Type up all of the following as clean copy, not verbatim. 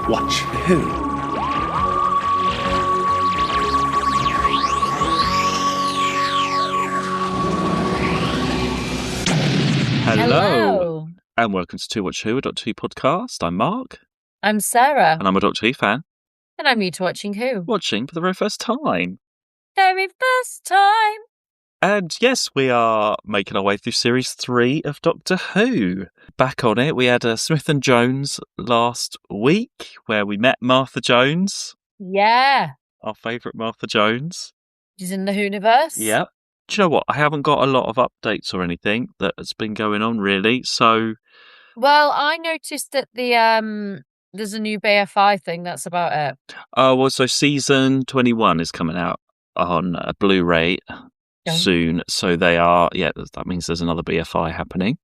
Watch who? Hello. And welcome to Two Watch Who, a Doctor Who podcast. I'm Mark. I'm Sarah. And I'm a Doctor Who fan. And I'm new to watching Who. Watching for the very first time. Very first time. And yes, we are making our way through Series 3 of Doctor Who. Back on it, we had Smith and Jones last week, where we met Martha Jones. Yeah. Our favourite Martha Jones. She's in the Whoniverse. Yep. Do you know what? I haven't got a lot of updates or anything that's been going on, really, so... Well, I noticed that there's a new BFI thing, that's about it. Oh, well, so Season 21 is coming out on Blu-ray soon, so they are, that means there's another BFI happening.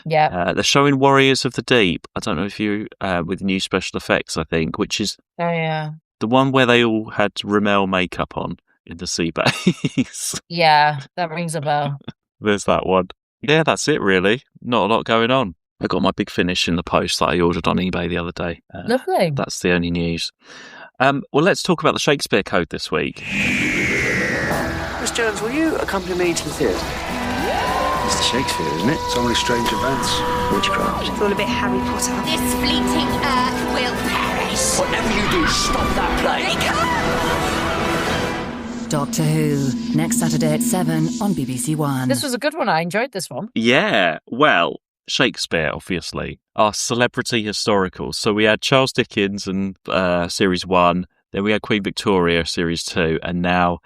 Yeah. They're showing Warriors of the Deep. I don't know if you, with new special effects, I think, which is the one where they all had Rimmel makeup on in the sea base. Yeah, that rings a bell. There's that one. Yeah, that's it, really. Not a lot going on. I got my big finish in the post that I ordered on eBay the other day. Lovely. That's the only news. Well, let's talk about the Shakespeare Code this week. Miss Jones, will you accompany me to the theatre? Mr. Shakespeare, isn't it? So many strange events. Witchcraft. It's all a bit Harry Potter. This fleeting earth will perish. Whatever you do, stop that play. Doctor Who, next Saturday at 7 on BBC One. This was a good one. I enjoyed this one. Yeah, well, Shakespeare, obviously, our celebrity historical. So we had Charles Dickens in Series 1, then we had Queen Victoria, Series 2, and now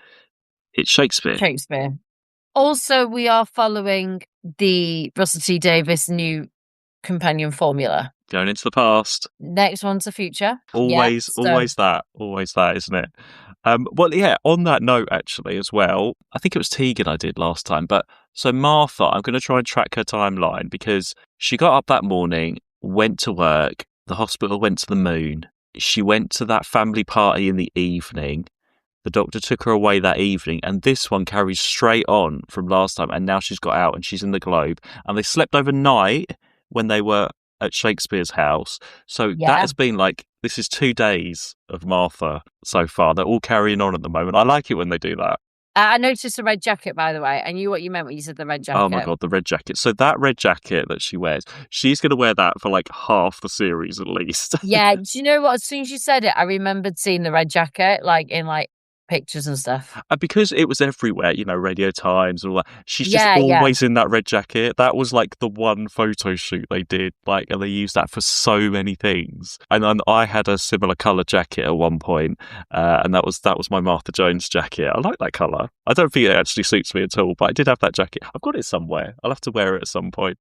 it's Shakespeare. Shakespeare. Also, we are following the Russell T Davies new companion formula. Going into the past. Next one's the future. Always that, isn't it? Well, yeah, on that note, actually, as well, I think it was Tegan I did last time, but so Martha, I'm going to try and track her timeline because she got up that morning, went to work, the hospital went to the moon, she went to that family party in the evening, the doctor took her away that evening, and this one carries straight on from last time, and now she's got out and she's in the Globe, and they slept overnight when they were at Shakespeare's house. So that has been this is 2 days of Martha so far. They're all carrying on at the moment. I like it when they do that. I noticed the red jacket, by the way. I knew what you meant when you said the red jacket. Oh my God, the red jacket. So that red jacket that she wears, she's going to wear that for half the series at least. Yeah, do you know what? As soon as you said it, I remembered seeing the red jacket in pictures and stuff. Because it was everywhere, Radio Times and all that. She's just always in that red jacket. That was the one photo shoot they did, and they used that for so many things. And I had a similar colour jacket at one point, and that was my Martha Jones jacket. I like that colour. I don't think it actually suits me at all, but I did have that jacket. I've got it somewhere. I'll have to wear it at some point.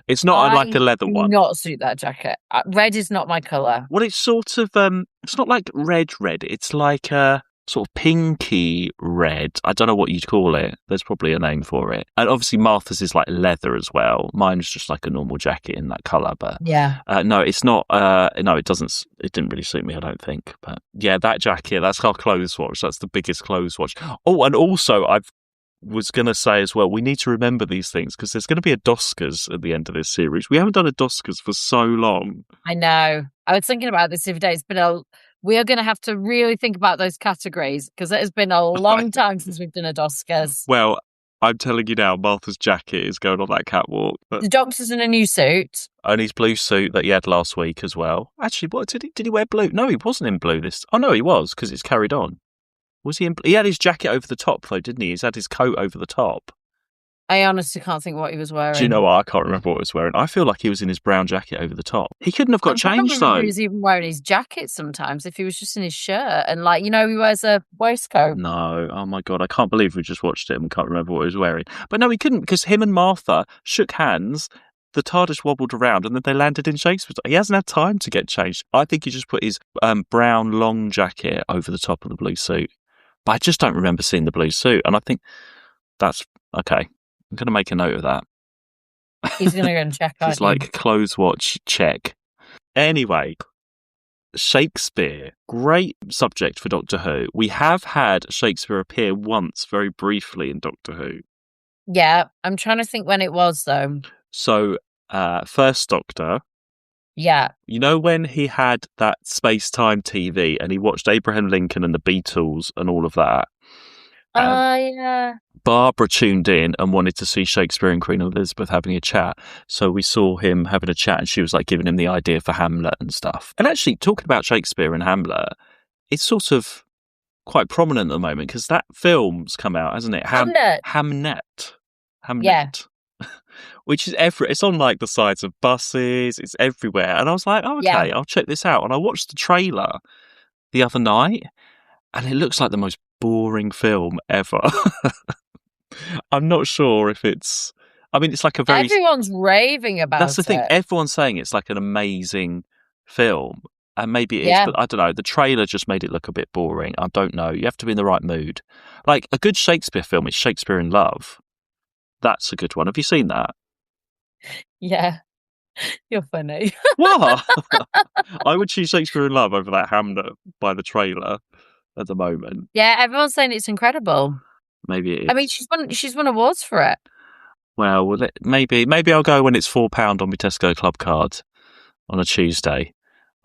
It's not like a leather one. Not suit that jacket. Red is not my colour. Well, it's sort of it's not like red. It's like sort of pinky red. I don't know what you'd call it. There's probably a name for it. And obviously Martha's is leather as well. Mine's just a normal jacket in that colour. But no, it's not. No, it doesn't. It didn't really suit me, I don't think. But yeah, that jacket, that's our clothes watch. That's the biggest clothes watch. Oh, and also I was going to say as well, we need to remember these things because there's going to be a Doskers at the end of this series. We haven't done a Doskers for so long. I know. I was thinking about this the other day. We are going to have to really think about those categories because it has been a long time since we've done a Doskers. Well, I'm telling you now, Martha's jacket is going on that catwalk. But the Doctor's in a new suit. And his blue suit that he had last week as well. Actually, what did he wear blue? No, he wasn't in blue this. Oh no, he was because it's carried on. Was he in? He had his jacket over the top though, didn't he? He's had his coat over the top. I honestly can't think what he was wearing. Do you know what? I can't remember what he was wearing. I feel like he was in his brown jacket over the top. He couldn't have got changed though. He was even wearing his jacket sometimes if he was just in his shirt and he wears a waistcoat. No, oh my God, I can't believe we just watched it and can't remember what he was wearing. But no, he couldn't because him and Martha shook hands. The TARDIS wobbled around and then they landed in Shakespeare. He hasn't had time to get changed. I think he just put his brown long jacket over the top of the blue suit. But I just don't remember seeing the blue suit. And I think that's okay. I'm going to make a note of that. He's going to go and check. It's clothes watch check. Anyway, Shakespeare, great subject for Doctor Who. We have had Shakespeare appear once, very briefly, in Doctor Who. Yeah, I'm trying to think when it was though. So, First Doctor, Yeah. You know when he had that space-time TV and he watched Abraham Lincoln and the Beatles and all of that? Yeah. Barbara tuned in and wanted to see Shakespeare and Queen Elizabeth having a chat. So we saw him having a chat and she was like giving him the idea for Hamlet and stuff. And actually, talking about Shakespeare and Hamlet, it's sort of quite prominent at the moment because that film's come out, hasn't it? Hamnet. Yeah. Which is it's on like the sides of buses, it's everywhere. And I was like, oh, okay, I'll check this out. And I watched the trailer the other night and it looks like the most boring film ever. I'm not sure if it's like a very... Everyone's raving about it. That's the thing. Everyone's saying it's like an amazing film. And maybe it is, but I don't know. The trailer just made it look a bit boring. I don't know. You have to be in the right mood. Like a good Shakespeare film is Shakespeare in Love. That's a good one. Have you seen that? Yeah. You're funny. What? I would choose Shakespeare in Love over that Hamnet by the trailer at the moment. Yeah, everyone's saying it's incredible. Maybe it is. I mean, she's won awards for it. Well, maybe I'll go when it's £4 on my Tesco Club card on a Tuesday.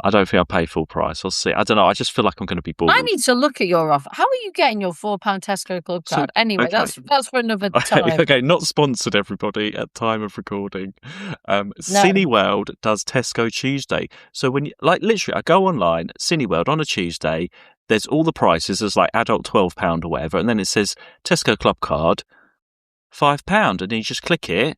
I don't think I'll pay full price. I'll see. I don't know. I just feel like I'm going to be bored. I need to look at your offer. How are you getting your £4 Tesco Club card? Anyway, okay. That's for another time. Okay, not sponsored, everybody, at time of recording. Cineworld does Tesco Tuesday. So when literally, I go online, Cineworld on a Tuesday. There's all the prices. There's like adult £12 or whatever, and then it says Tesco Club card £5, and then you just click it.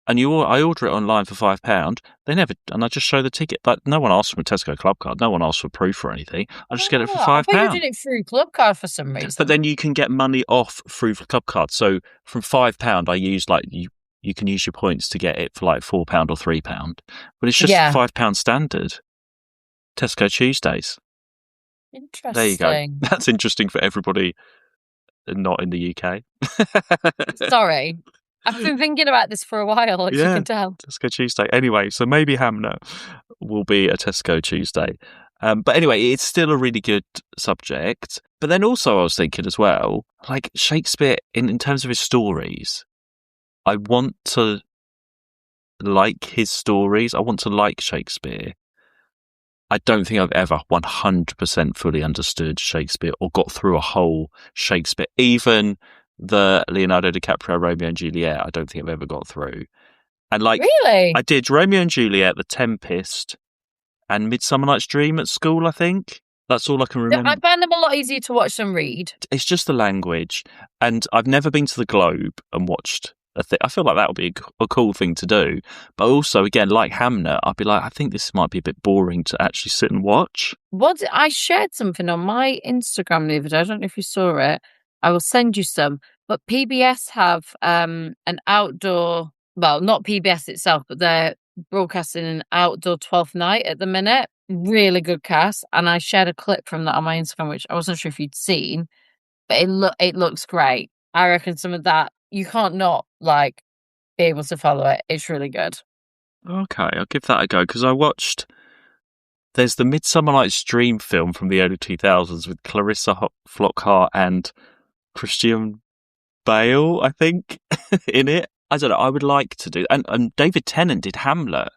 And I order it online for £5. They never, and I just show the ticket. Like no one asks for a Tesco Club card. No one asks for proof or anything. I just get it for £5. I thought you did it through Club Card for some reason. But then you can get money off through Club Card. So from £5, I use like you can use your points to get it for like £4 or £3. But it's just £5 standard. Tesco Tuesdays. Interesting. There you go. That's interesting for everybody not in the UK. Sorry. I've been thinking about this for a while, as you can tell. Tesco Tuesday. Anyway, so maybe Hamnet will be a Tesco Tuesday. But anyway, it's still a really good subject. But then also I was thinking as well, like Shakespeare, in terms of his stories, I want to like his stories. I want to like Shakespeare. I don't think I've ever 100% fully understood Shakespeare or got through a whole Shakespeare, even the Leonardo DiCaprio Romeo and Juliet. I don't think I've ever got through. And like, really, I did Romeo and Juliet, The Tempest, and Midsummer Night's Dream at school. I think that's all I can remember. I find them a lot easier to watch than read. It's just the language, and I've never been to the Globe and watched a thing. I feel like that would be a cool thing to do. But also, again, like Hamnet, I'd be like, I think this might be a bit boring to actually sit and watch. I shared something on my Instagram the other day. I don't know if you saw it. I will send you some. But PBS have an outdoor, well, not PBS itself, but they're broadcasting an outdoor 12th night at the minute. Really good cast. And I shared a clip from that on my Instagram, which I wasn't sure if you'd seen, but it looks great. I reckon some of that, you can't not be able to follow it. It's really good. Okay, I'll give that a go, because I watched... There's the Midsummer Night's Dream film from the early 2000s with Clarissa Flockhart and Christian Bale, I think, in it. I don't know, I would like to do... And David Tennant did Hamlet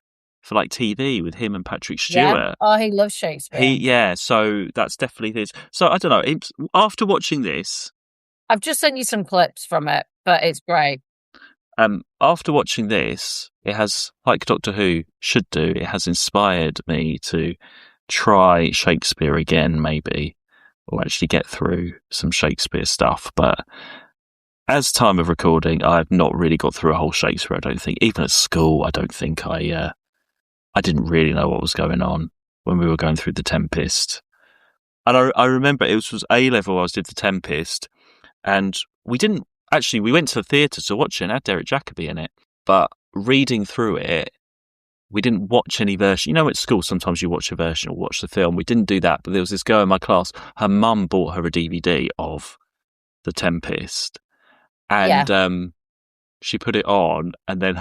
for TV with him and Patrick Stewart. Yeah. Oh, he loves Shakespeare. So that's definitely his. So I don't know, after watching this... I've just sent you some clips from it, but it's great. After watching this, it has, like Doctor Who should do, it has inspired me to try Shakespeare again, maybe, or actually get through some Shakespeare stuff. But as time of recording, I've not really got through a whole Shakespeare, I don't think. Even at school, I don't think I didn't really know what was going on when we were going through The Tempest. And I remember it was A-level I did The Tempest, and we went to the theatre to watch it and had Derek Jacobi in it. But reading through it, we didn't watch any version. You know, at school, sometimes you watch a version or watch the film. We didn't do that. But there was this girl in my class, her mum bought her a DVD of The Tempest. And she put it on, and then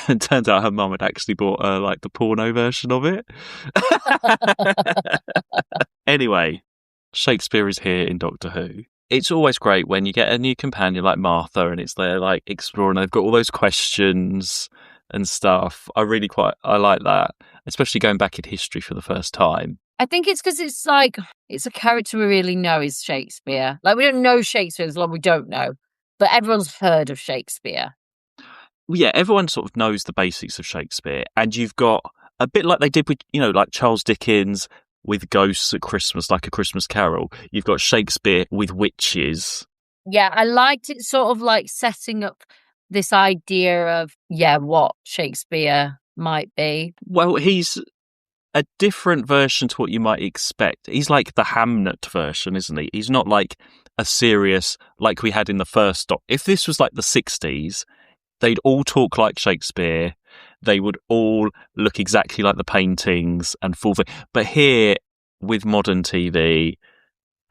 it turns out her mum had actually bought her, the porno version of it. Anyway, Shakespeare is here in Doctor Who. It's always great when you get a new companion like Martha and it's there exploring. They've got all those questions and stuff. I like that, especially going back in history for the first time. I think it's because it's like, it's a character we really know is Shakespeare. Like, we don't know Shakespeare as long as we don't know, but everyone's heard of Shakespeare. Well, yeah, everyone sort of knows the basics of Shakespeare, and you've got a bit like they did with, like Charles Dickens with ghosts at Christmas, like A Christmas Carol. You've got Shakespeare with witches. Yeah, I liked it sort of like setting up this idea of, what Shakespeare might be. Well, he's a different version to what you might expect. He's like the Hamnet version, isn't he? He's not like a serious, like we had in the first doc. If this was like the 60s, they'd all talk like Shakespeare. They would all look exactly like the paintings and full. But here, with modern TV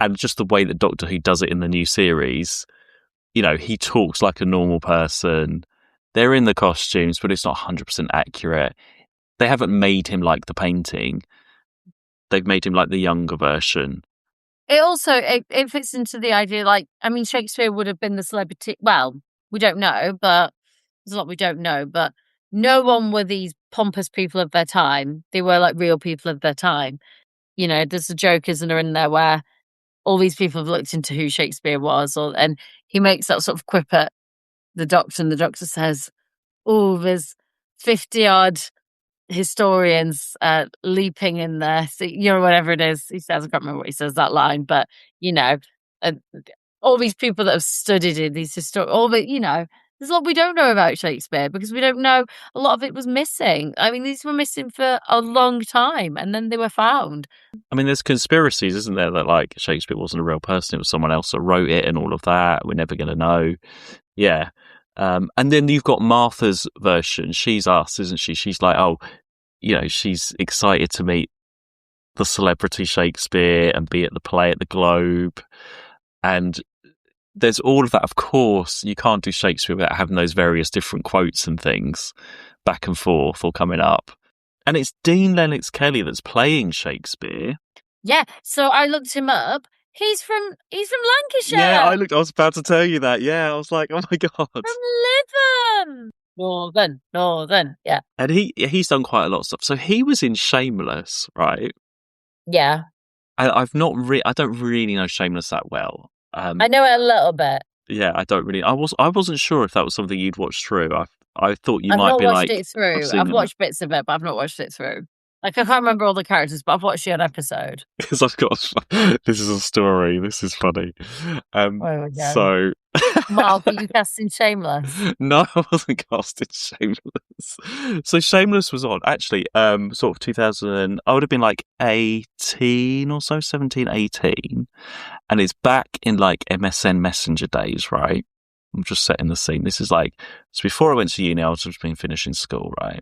and just the way that Doctor Who does it in the new series, he talks like a normal person. They're in the costumes, but it's not 100% accurate. They haven't made him like the painting. They've made him like the younger version. It also, it fits into the idea, like, I mean, Shakespeare would have been the celebrity. Well, we don't know, but there's a lot we don't know. But no one were these pompous people of their time. They were like real people of their time. There's a joke, isn't there, in there where all these people have looked into who Shakespeare was, and he makes that sort of quip at the Doctor, and the Doctor says, "Oh, there's 50-odd historians leaping in there," so, whatever it is he says. I can't remember what he says that line, but all these people that have studied in these there's a lot we don't know about Shakespeare because we don't know. A lot of it was missing. I mean, these were missing for a long time, and then they were found. I mean, there's conspiracies, isn't there, that like Shakespeare wasn't a real person, it was someone else that wrote it and all of that. We're never going to know. Yeah. And then you've got Martha's version. She's us, isn't she? She's like, she's excited to meet the celebrity Shakespeare and be at the play at the Globe. And there's all of that. Of course, you can't do Shakespeare without having those various different quotes and things back and forth or coming up. And it's Dean Lennox Kelly that's playing Shakespeare. Yeah, so I looked him up. He's from Lancashire. Yeah, I was about to tell you that. Yeah, I was like, oh my God. From Livon. Northern, yeah. And he's done quite a lot of stuff. So he was in Shameless, right? Yeah. I don't really know Shameless that well. I know it a little bit. Yeah, I don't really. I wasn't sure if that was something you'd watched through. I thought you might be like. I've not watched it through. I've watched bits of it, but I've not watched it through. Like, I can't remember all the characters, but I've watched the odd episode. Because I've got. This is a story. This is funny. So. Mark, were you cast in Shameless? No, I wasn't cast in Shameless. So Shameless was on, actually, sort of 2000, I would have been like 18 or so, 17, 18. And it's back in like MSN Messenger days, right? I'm just setting the scene. This is like, it's before I went to uni, I was just been finishing school, right?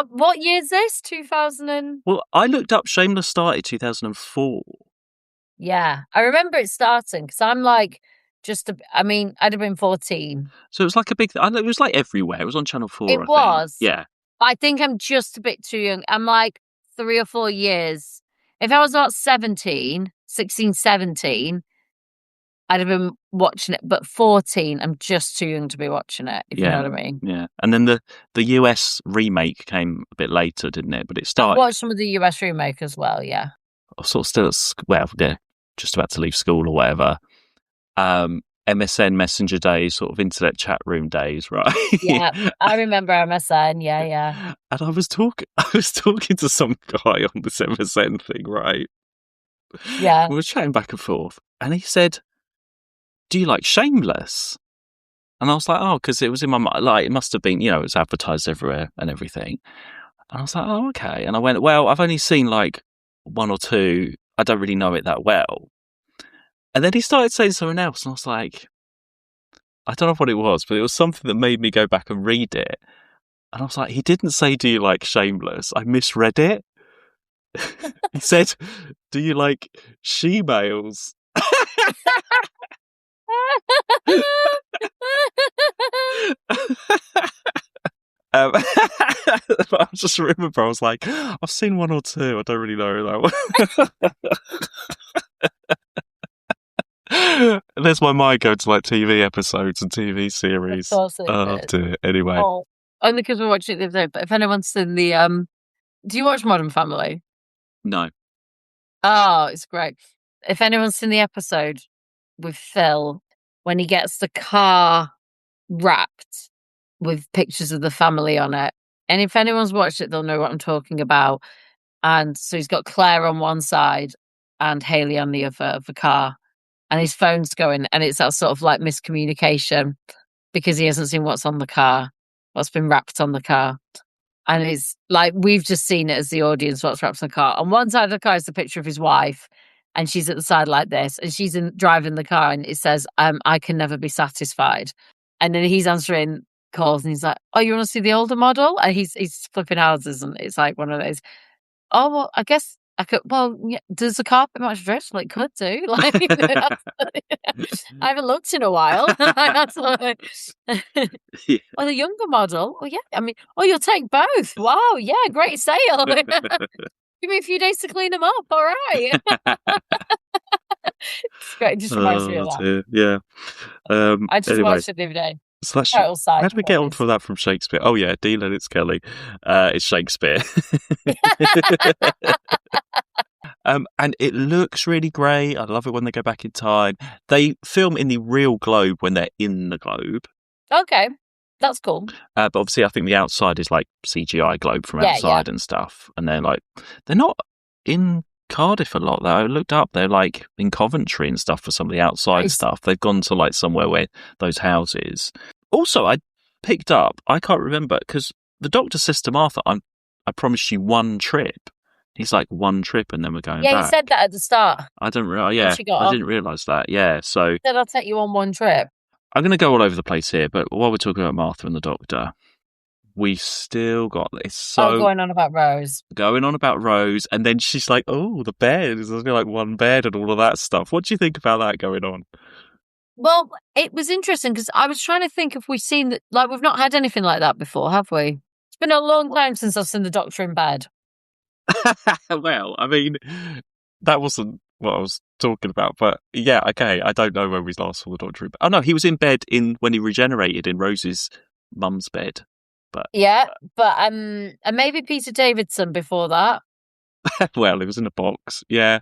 What year is this? 2000? Well, I looked up Shameless started 2004. Yeah, I remember it starting because I'm like, I'd have been 14. So it was like a big, it was like everywhere. It was on Channel 4. It was. Yeah. I think I'm just a bit too young. I'm like 3 or 4 years. If I was about 16, 17, I'd have been watching it. But 14, I'm just too young to be watching it, if you know what I mean. Yeah. And then the US remake came a bit later, didn't it? But it started. I watched some of the US remake as well, yeah. I was sort of still just about to leave school or whatever. MSN Messenger days, sort of internet chat room days, right? Yeah, I remember MSN. Yeah. And I was talking to some guy on this MSN thing, right? Yeah. We were chatting back and forth, and he said, "Do you like Shameless?" And I was like, "Oh, because it was in my mind. Like, it must have been, it was advertised everywhere and everything." And I was like, "Oh, okay." And I went, "Well, I've only seen like 1 or 2. I don't really know it that well." And then he started saying something else, and I was like, I don't know what it was, but it was something that made me go back and read it. And I was like, he didn't say, "Do you like Shameless?" I misread it. He said, "Do you like she-males?" But I just remember, I was like, I've seen 1 or 2. I don't really know that one. There's my mind going to like TV episodes and TV series. Of course it did. Dear. Anyway. Oh, only because we're watching it the other day, but if anyone's seen the do you watch Modern Family? No. Oh, it's great. If anyone's seen the episode with Phil when he gets the car wrapped with pictures of the family on it, and if anyone's watched it, they'll know what I'm talking about. And so he's got Claire on one side and Haley on the other of the car, and his phone's going, and it's that sort of like miscommunication because he hasn't seen what's on the car, what's been wrapped on the car. And it's like we've just seen it as the audience what's wrapped in the car. On one side of the car is the picture of his wife, and she's at the side like this, and she's driving the car, and it says, "I can never be satisfied." And then he's answering calls, and he's like, "Oh, you want to see the older model?" And he's flipping houses, and it's like one of those. Oh well, I guess I could. Well, yeah, does the carpet match dress? Like, could do. Like, I haven't looked in a while. That's like, Yeah. or the younger model. Oh yeah, I mean, oh, you'll take both. Wow, yeah, great sale. Give me a few days to clean them up. All right. It's great. It just reminds me of that. Dear. Yeah. I just Anyway, watched it the other day. so that's Total side. how did we get on from that from Shakespeare? Oh yeah, D. Lennox Kelly. It's Shakespeare. And it looks really great. I love it when they go back in time. They film in the real globe when they're in the globe. Okay, that's cool. But obviously, I think the outside is like CGI globe from Yeah, outside and stuff. And they're not in Cardiff a lot though. I looked up, they're like in Coventry and stuff for some of the outside Nice. stuff. They've gone to like somewhere where those houses. Also, I picked up, I can't remember, because the doctor says to Martha, I promised you one trip. He's like, one trip, and then we're going back. Yeah, he said that at the start. I don't realize. Yeah, she got I off. didn't realize that. Yeah, so He said, I'll take you on one trip. I'm going to go all over the place here. But while we're talking about Martha and the doctor, we still got this. So going on about Rose. going on about Rose, and then she's like, "Oh, the bed. There's only like one bed and all of that stuff." What do you think about that going on? Well, it was interesting because I was trying to think if we've seen that. Like, we've not had anything like that before, have we? It's been a long time since I've seen the doctor in bed. Well, I mean, that wasn't what I was talking about, but yeah, okay. I don't know when we last saw the doctor. Oh no, he was in bed when he regenerated in Rose's mum's bed. But yeah, but and maybe Peter Davidson before that. well, it was in a box. Yeah.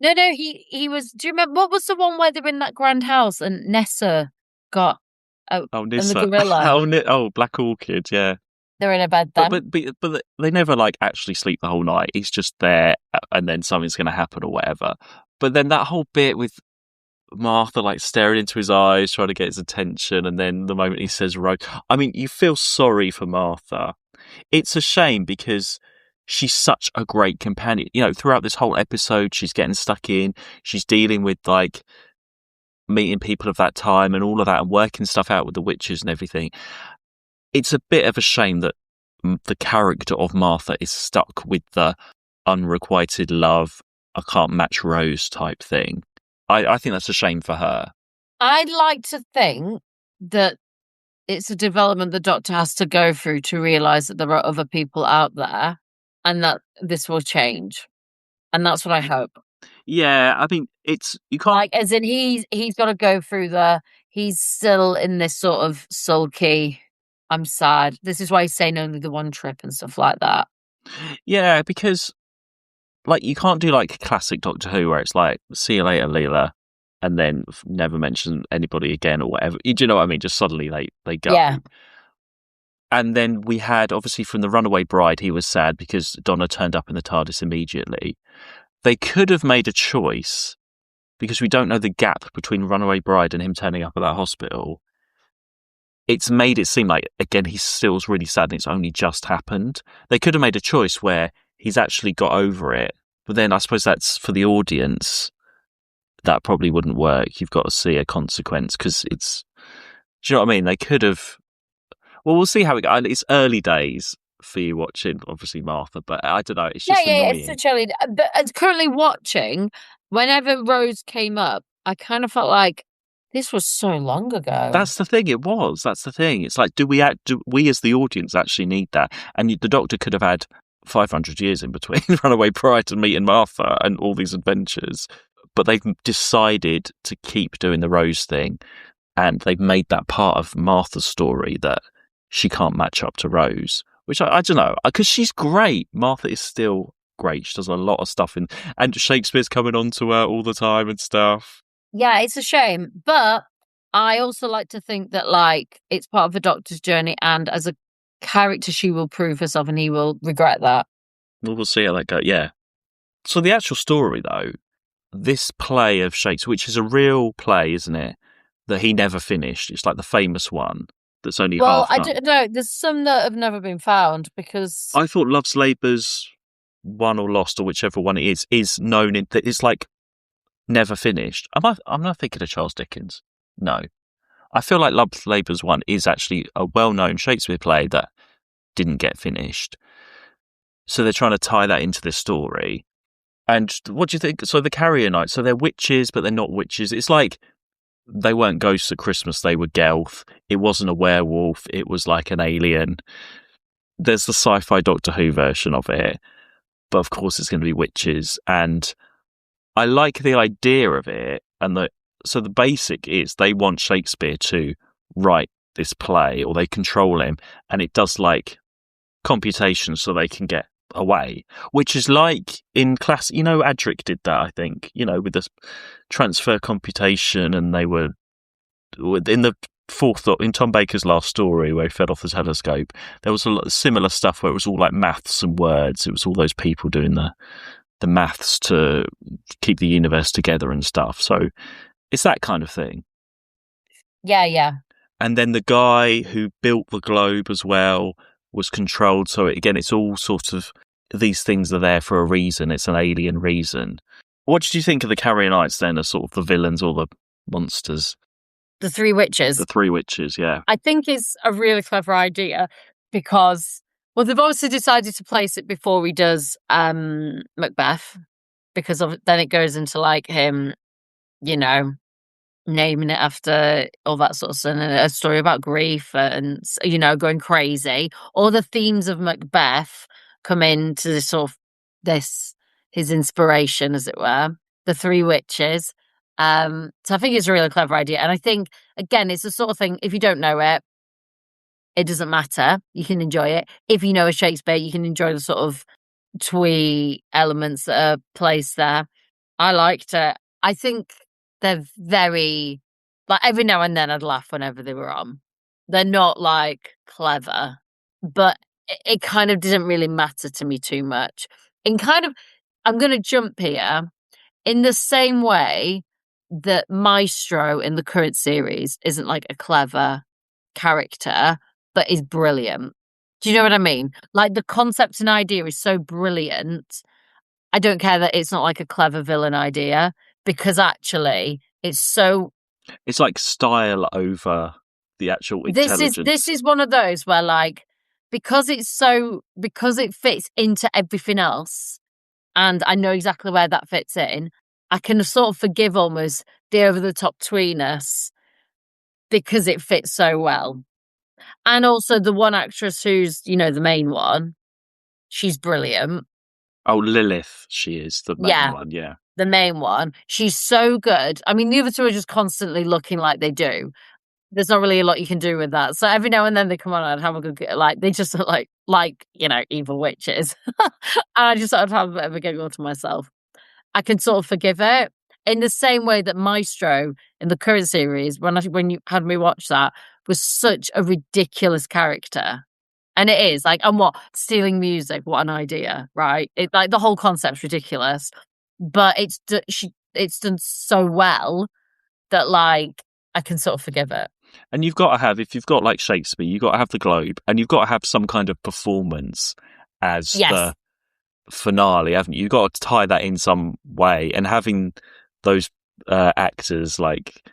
No, he was. Do you remember what was the one where they're in that grand house and Nessa got Oh, Nissa. and the gorilla? Oh, Black Orchid. Yeah. They're in a bed then. But they never like actually sleep the whole night. He's just there, and then something's going to happen or whatever. But then that whole bit with Martha like staring into his eyes, trying to get his attention, and then the moment he says "Rose," I mean, you feel sorry for Martha. It's a shame because she's such a great companion. You know, throughout this whole episode, she's getting stuck in. She's dealing with like meeting people of that time and all of that, and working stuff out with the witches and everything. It's a bit of a shame that the character of Martha is stuck with the unrequited love, I can't match Rose type thing. I think that's a shame for her. I'd like to think that it's a development the doctor has to go through to realise that there are other people out there and that this will change. And that's what I hope. Yeah, I mean, you can't... Like, as in he's got to go through he's still in this sort of sulky, I'm sad. This is why he's saying only the one trip and stuff like that. Yeah, because like you can't do like classic Doctor Who where it's like, see you later, Leela, and then never mention anybody again or whatever. Do you know what I mean? Just suddenly they go. Yeah. And then we had, obviously, from the Runaway Bride, he was sad because Donna turned up in the TARDIS immediately. They could have made a choice, because we don't know the gap between Runaway Bride and him turning up at that hospital. It's made it seem like, again, he still's really sad and it's only just happened. They could have made a choice where he's actually got over it. But then I suppose that's for the audience. That probably wouldn't work. You've got to see a consequence because it's... Do you know what I mean? They could have... Well, we'll see how it goes. It's early days for you watching, obviously, Martha, but I don't know. It's just annoying. It's such early. But currently watching, whenever Rose came up, I kind of felt like this was so long ago. That's the thing. It was. That's the thing. It's like, do we as the audience actually need that? And the Doctor could have had 500 years in between Runaway Bride and meeting Martha and all these adventures, but they've decided to keep doing the Rose thing, and they've made that part of Martha's story that she can't match up to Rose, which I don't know, because she's great. Martha is still great. She does a lot of stuff and Shakespeare's coming on to her all the time and stuff. Yeah, it's a shame, but I also like to think that like it's part of the Doctor's journey, and as a character, she will prove herself, and he will regret that. We'll see how that goes. Yeah. So the actual story, though, this play of Shakespeare, which is a real play, isn't it? That he never finished. It's like the famous one that's only half I done. don't know. There's some that have never been found because I thought Love's Labour's won or lost, or whichever one it is known in that it's like never finished. I'm not thinking of Charles Dickens. No. I feel like Love's Labour's one is actually a well-known Shakespeare play that didn't get finished. So they're trying to tie that into this story. And what do you think? So the Carrier Knights, so they're witches, but they're not witches. It's like they weren't ghosts at Christmas, they were Gelth. It wasn't a werewolf, it was like an alien. There's the sci-fi Doctor Who version of it, but of course it's going to be witches. And I like the idea of it. And so the basic is they want Shakespeare to write this play, or they control him, and it does like computations so they can get away, which is like in class, Adric did that, I think, with this transfer computation, and they were in the in Tom Baker's last story where he fed off the telescope, there was a lot of similar stuff where it was all like maths and words. It was all those people doing the maths to keep the universe together and stuff. So it's that kind of thing. Yeah. And then the guy who built the globe as well was controlled. So again, it's all sort of, these things are there for a reason. It's an alien reason. What did you think of the Carrier Knights then as sort of the villains or the monsters? The Three Witches. The Three Witches, yeah. I think it's a really clever idea because, well, they've obviously decided to place it before he does Macbeth, because then it goes into like him, naming it after all that sort of stuff, and a story about grief and, going crazy. All the themes of Macbeth come into this sort of his inspiration, as it were, the Three Witches. So I think it's a really clever idea. And I think, again, it's the sort of thing, if you don't know it, it doesn't matter. You can enjoy it. If you know a Shakespeare, you can enjoy the sort of twee elements that are placed there. I liked it. I think they're very, like, every now and then I'd laugh whenever they were on. They're not like clever, but it kind of didn't really matter to me too much. And kind of, I'm going to jump here, in the same way that Maestro in the current series isn't like a clever character, but is brilliant. Do you know what I mean? Like, the concept and idea is so brilliant. I don't care that it's not like a clever villain idea, because actually it's like style over the actual intelligence. This is one of those where, like, because it fits into everything else, and I know exactly where that fits in, I can sort of forgive almost the over-the-top tweeness because it fits so well. And also the one actress who's, the main one, she's brilliant. Oh, Lilith, she is the main one, yeah. The main one. She's so good. I mean, the other two are just constantly looking like they do. There's not really a lot you can do with that. So every now and then they come on and have a good, like, they just look like evil witches. And I just sort of have a bit of a giggle to myself. I can sort of forgive it in the same way that Maestro in the current series, when you had me watch that, was such a ridiculous character. And it is like, and stealing music, what an idea, right? It, like, the whole concept's ridiculous, but it's done so well that, like, I can sort of forgive it. And you've got to have, if you've got like Shakespeare, you've got to have the Globe, and you've got to have some kind of performance as the finale, haven't you? You've got to tie that in some way, and having those actors like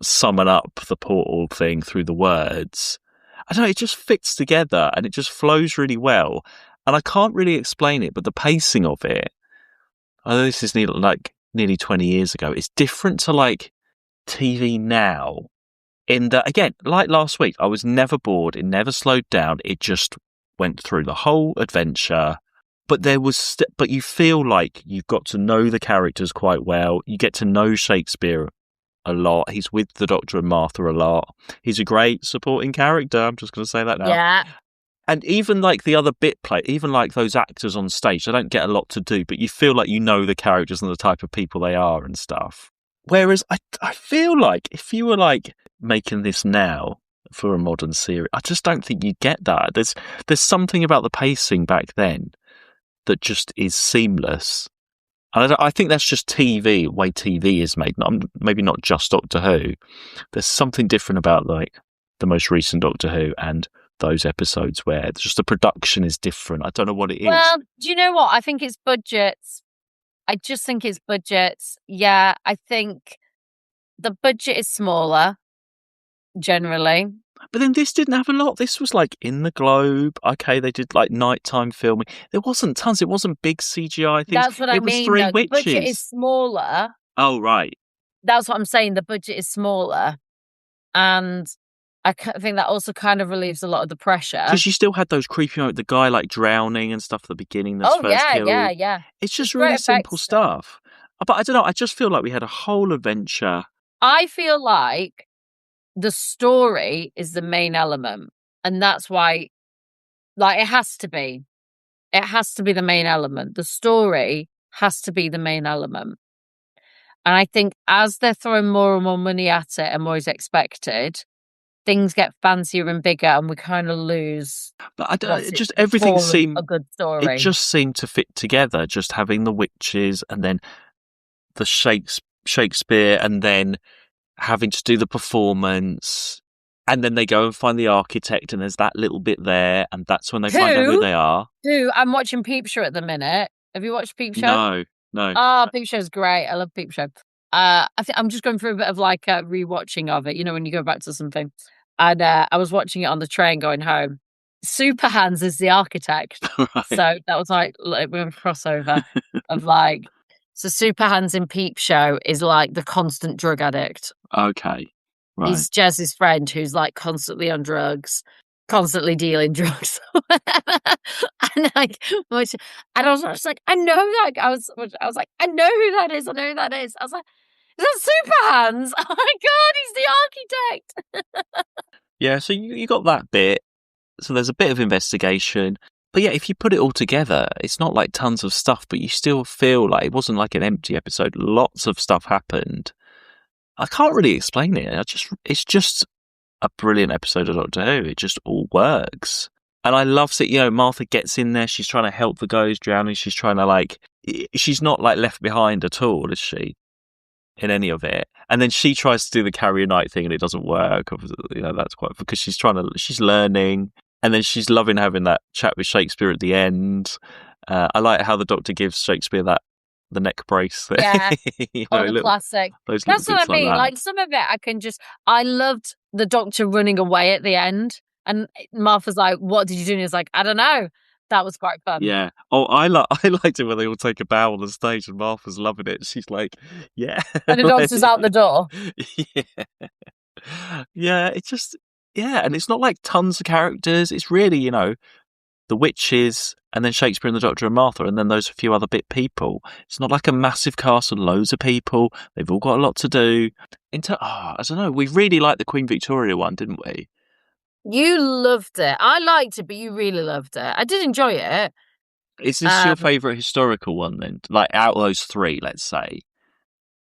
summon up the portal thing through the words, I don't know, it just fits together and it just flows really well. And I can't really explain it, but the pacing of it, I know this is nearly 20 years ago, it's different to like TV now, in that, again, like last week, I was never bored, it never slowed down, it just went through the whole adventure. But there was, but you feel like you've got to know the characters quite well. You get to know Shakespeare a lot. He's with the Doctor and Martha a lot. He's a great supporting character. I'm just going to say that now. Yeah. And even like the other bit play, even like those actors on stage, they don't get a lot to do, but you feel like you know the characters and the type of people they are and stuff. Whereas I feel like if you were like making this now for a modern series, I just don't think you get that. There's something about the pacing back then that just is seamless. And I think that's just TV, way TV is made. Maybe not just Doctor Who. There's something different about like the most recent Doctor Who and those episodes where just the production is different. I don't know what it is. Well, do you know what? I think it's budgets. I just think it's budgets. Yeah, I think the budget is smaller, generally. But then this didn't have a lot. This was like in the Globe. Okay, they did like nighttime filming. There wasn't tons. It wasn't big CGI things. That's what I mean. It was three witches. The budget is smaller. Oh, right. That's what I'm saying. The budget is smaller. And I think that also kind of relieves a lot of the pressure. Because you still had those creepy moments, the guy like drowning and stuff at the beginning. That's first kill. Yeah. It's just really simple stuff. But I don't know. I just feel like we had a whole adventure. I feel like the story is the main element. And that's why, like, it has to be. It has to be the main element. The story has to be the main element. And I think as they're throwing more and more money at it and more is expected, things get fancier and bigger, and we kind of lose. But I don't. Just everything seemed a good story. It just seemed to fit together. Just having the witches and then the Shakespeare, and then having to do the performance, and then they go and find the architect, and there's that little bit there, and that's when they find out who they are. I'm watching Peep Show at the minute. Have you watched Peep Show? No. Oh, Peep Show's great. I love Peep Show. I think I'm just going through a bit of like a rewatching of it. You know, when you go back to something. And I was watching it on the train going home. Super Hands is the architect. Right. So that was like a crossover of like, so Super Hands in Peep Show is like the constant drug addict. Okay. Right. He's Jez's friend who's like constantly on drugs, constantly dealing drugs. and I was just like, I know that. I was like, I know who that is. I know who that is. I was like, is that Super Hands? Oh my God, he's the architect. Yeah, so you got that bit. So there's a bit of investigation. But yeah, if you put it all together, it's not like tons of stuff, but you still feel like it wasn't like an empty episode. Lots of stuff happened. I can't really explain it. It's just a brilliant episode of Doctor Who. It just all works. And I love that, Martha gets in there. She's trying to help the guy who's drowning. She's trying to she's not like left behind at all, is she? In any of it. And then she tries to do the carrier night thing and it doesn't work. That's quite, because she's learning. And then she's loving having that chat with Shakespeare at the end. I like how the Doctor gives Shakespeare the neck brace. Yeah. The classic. That's what I mean. Like some of it, I loved the Doctor running away at the end. And Martha's like, what did you do? And he's like, I don't know. That was quite fun. Yeah. Oh, I liked it when they all take a bow on the stage and Martha's loving it. She's like, yeah. And the Doctor's out the door. Yeah. Yeah, it's just, yeah. And it's not like tons of characters. It's really, the witches and then Shakespeare and the Doctor and Martha and then those few other bit people. It's not like a massive cast of loads of people. They've all got a lot to do. I don't know. We really liked the Queen Victoria one, didn't we? You loved it. I liked it, but you really loved it. I did enjoy it. Is this your favourite historical one then? Like out of those three, let's say.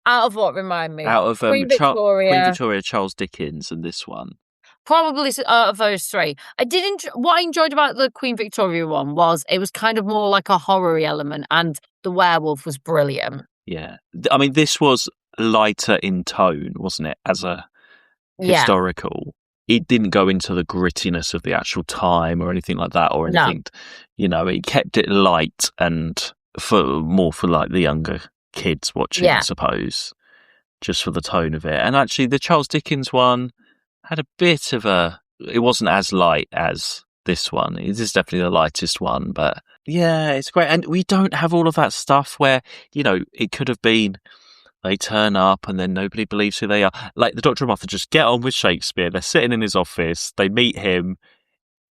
Out of what, remind me? Out of Queen Victoria, Charles Dickens, and this one. Probably out of those three. What I enjoyed about the Queen Victoria one was it was kind of more like a horror element, and the werewolf was brilliant. Yeah. I mean, this was lighter in tone, wasn't it, as a historical? It didn't go into the grittiness of the actual time or anything like that, or anything. No. It kept it light and for like the younger kids watching, I suppose, just for the tone of it. And actually, the Charles Dickens one had a bit of it wasn't as light as this one. It is definitely the lightest one, but yeah, it's great. And we don't have all of that stuff where, it could have been they turn up and then nobody believes who they are. Like the Doctor and Martha just get on with Shakespeare. They're sitting in his office. They meet him.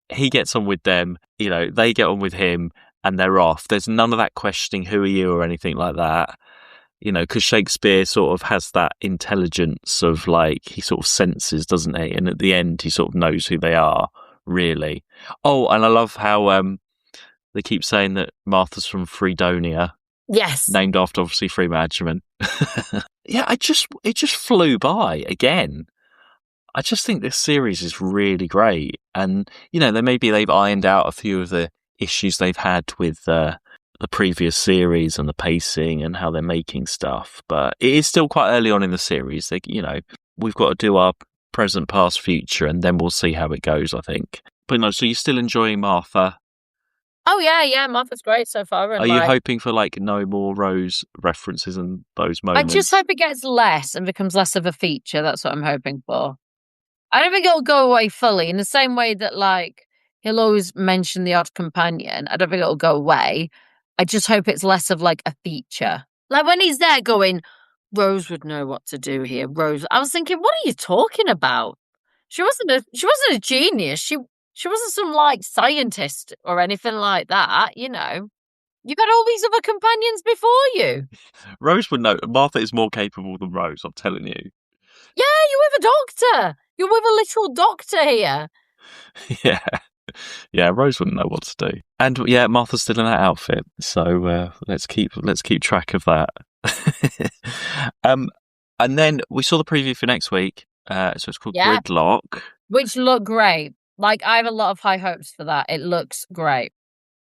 He gets on with them. They get on with him and they're off. There's none of that questioning who are you or anything like that. because Shakespeare sort of has that intelligence of like, he sort of senses, doesn't he? And at the end, he sort of knows who they are, really. Oh, and I love how they keep saying that Martha's from Fredonia, Yes. named after obviously Freemanagement. Yeah, it just flew by again. I just think this series is really great, and they've ironed out a few of the issues they've had with the previous series and the pacing and how they're making stuff, but it is still quite early on in the series. We've got to do our present, past, future, and then we'll see how it goes, I think. But no, so you're still enjoying Martha? Oh yeah, Martha's great so far. And are you hoping for like no more Rose references and those moments? I just hope it gets less and becomes less of a feature. That's what I'm hoping for. I don't think it'll go away fully in the same way that like he'll always mention the odd companion. I don't think it'll go away. I just hope it's less of like a feature. Like when he's there going, Rose would know what to do here. Rose, I was thinking, what are you talking about? She wasn't a genius. She wasn't some like scientist or anything like that. You've had all these other companions before you. Rose would know. Martha is more capable than Rose, I'm telling you. Yeah, you're with a doctor. You're with a literal doctor here. Yeah. Yeah, Rose wouldn't know what to do. And yeah, Martha's still in that outfit. So let's keep track of that. And then we saw the preview for next week. So it's called Gridlock. Which looked great. Like, I have a lot of high hopes for that. It looks great.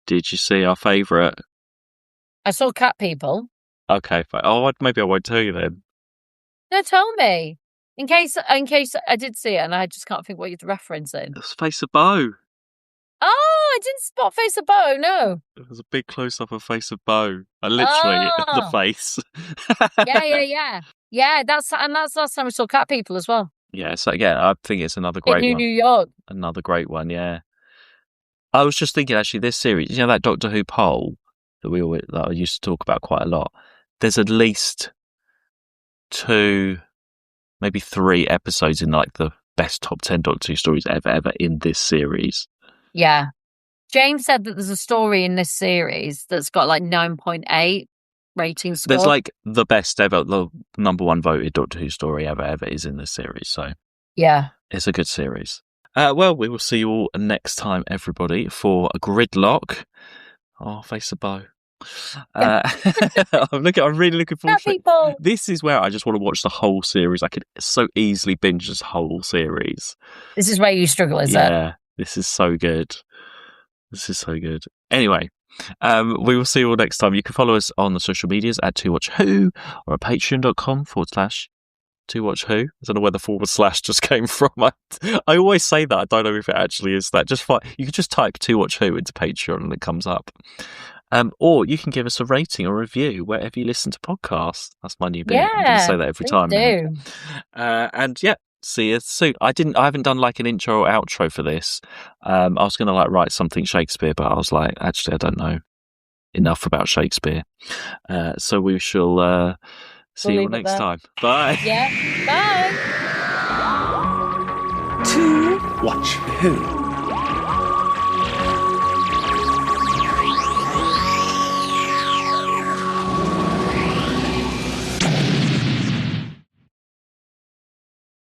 Did you see our favourite? I saw Cat People. Okay, fine. Oh, maybe I won't tell you then. No, tell me. In case I did see it and I just can't think what you're referencing. It's Face of Beau. Oh, I didn't spot Face of Beau, no. It was a big close-up of Face of Beau. Literally, the face. Yeah. Yeah, that's last time we saw Cat People as well. Yeah, so again, I think it's another great one. In New York. Another great one, yeah. I was just thinking, actually, this series, that Doctor Who poll that I used to talk about quite a lot, there's at least 2, maybe 3 episodes in like the best top 10 Doctor Who stories ever in this series. Yeah. James said that there's a story in this series that's got like 9.8 rating score. There's like the best ever, the number 1 voted Doctor Who story ever is in this series. So yeah, it's a good series. Well, we will see you all next time, everybody, for a Gridlock. Oh, Face of Beau. I'm really looking forward to it. This is where I just want to watch the whole series. I could so easily binge this whole series. This is where you struggle, is it? Yeah, this is so good. Anyway, we will see you all next time. You can follow us on the social medias at 2watchwho or at patreon.com/2watchwho. I don't know where the / just came from. I always say that. I don't know if it actually is that. You can just type 2watchwho into Patreon and it comes up. Or you can give us a rating or review wherever you listen to podcasts. That's my new bit. I'm going to say that every time. Do. And yeah, see you soon. I haven't done like an intro or outro for this. I was going to like write something Shakespeare, but I was like, actually, I don't know enough about Shakespeare. So we shall see you all next time. Bye. Yeah. Bye. 2 Watch Who.